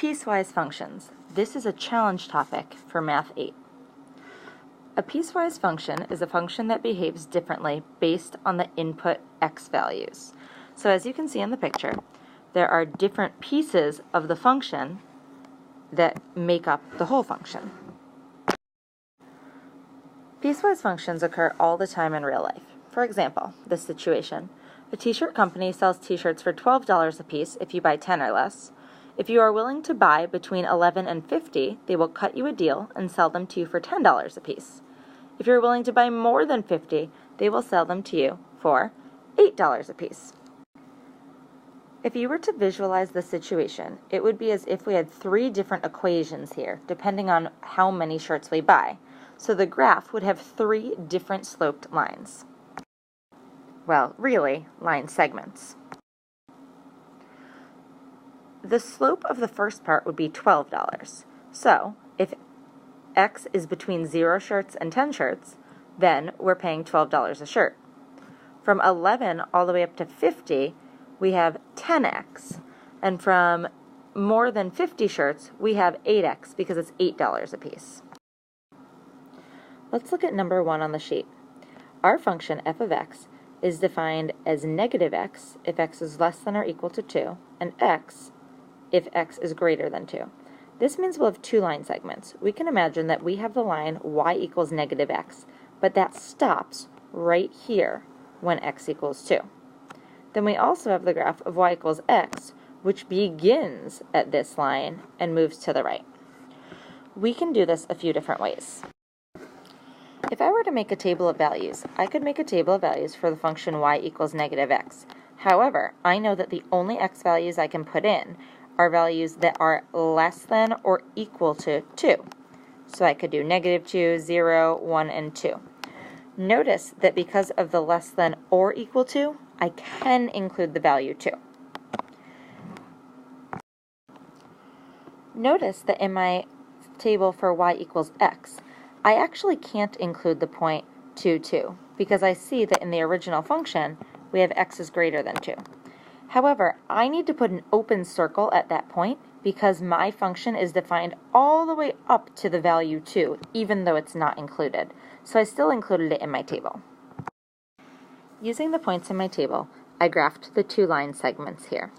Piecewise functions. This is a challenge topic for Math 8. A piecewise function is a function that behaves differently based on the input x values. So as you can see in the picture, there are different pieces of the function that make up the whole function. Piecewise functions occur all the time in real life. For example, this situation. A t-shirt company sells t-shirts for $12 a piece if you buy 10 or less. If you are willing to buy between 11 and 50, they will cut you a deal and sell them to you for $10 a piece. If you're willing to buy more than 50, they will sell them to you for $8 a piece. If you were to visualize the situation, it would be as if we had three different equations here, depending on how many shirts we buy. So the graph would have three different sloped lines. Well, really, line segments. The slope of the first part would be $12. So, if x is between 0 shirts and 10 shirts, then we're paying $12 a shirt. From 11 all the way up to 50, we have 10x. And from more than 50 shirts, we have 8x because it's $8 a piece. Let's look at number 1 on the sheet. Our function f of x is defined as negative x if x is less than or equal to 2, and x if x is greater than 2. This means we'll have two line segments. We can imagine that we have the line y equals negative x, but that stops right here when x equals 2. Then we also have the graph of y equals x, which begins at this line and moves to the right. We can do this a few different ways. If I were to make a table of values, I could make a table of values for the function y equals negative x. However, I know that the only x values I can put in are values that are less than or equal to 2. So I could do negative 2, 0, 1, and 2. Notice that because of the less than or equal to, I can include the value 2. Notice that in my table for y equals x, I actually can't include the point 2, 2, because I see that in the original function, we have x is greater than 2. However, I need to put an open circle at that point because my function is defined all the way up to the value 2, even though it's not included. So I still included it in my table. Using the points in my table, I graphed the two line segments here.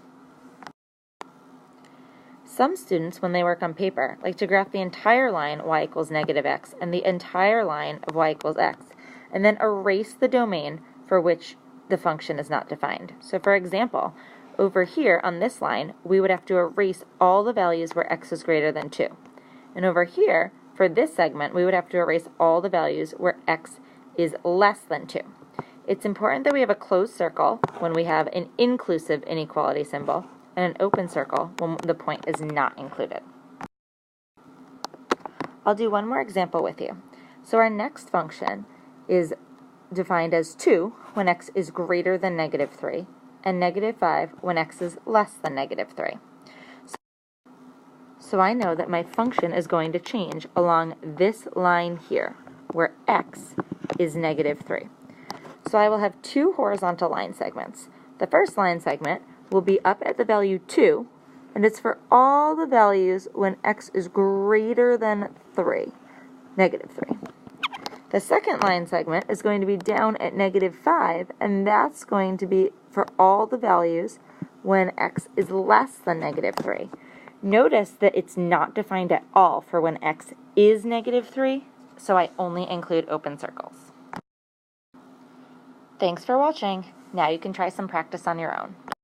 Some students, when they work on paper, like to graph the entire line y equals negative x and the entire line of y equals x, and then erase the domain for which the function is not defined. So for example, over here on this line, we would have to erase all the values where x is greater than 2. And over here, for this segment, we would have to erase all the values where x is less than 2. It's important that we have a closed circle when we have an inclusive inequality symbol, and an open circle when the point is not included. I'll do one more example with you. So our next function is defined as 2 when x is greater than negative 3, and negative 5 when x is less than negative 3. So I know that my function is going to change along this line here, where x is negative 3. So I will have two horizontal line segments. The first line segment will be up at the value 2, and it's for all the values when x is greater than 3, negative 3. The second line segment is going to be down at negative 5, and that's going to be for all the values when x is less than negative 3. Notice that it's not defined at all for when x is negative 3, so I only include open circles. Thanks for watching. Now you can try some practice on your own.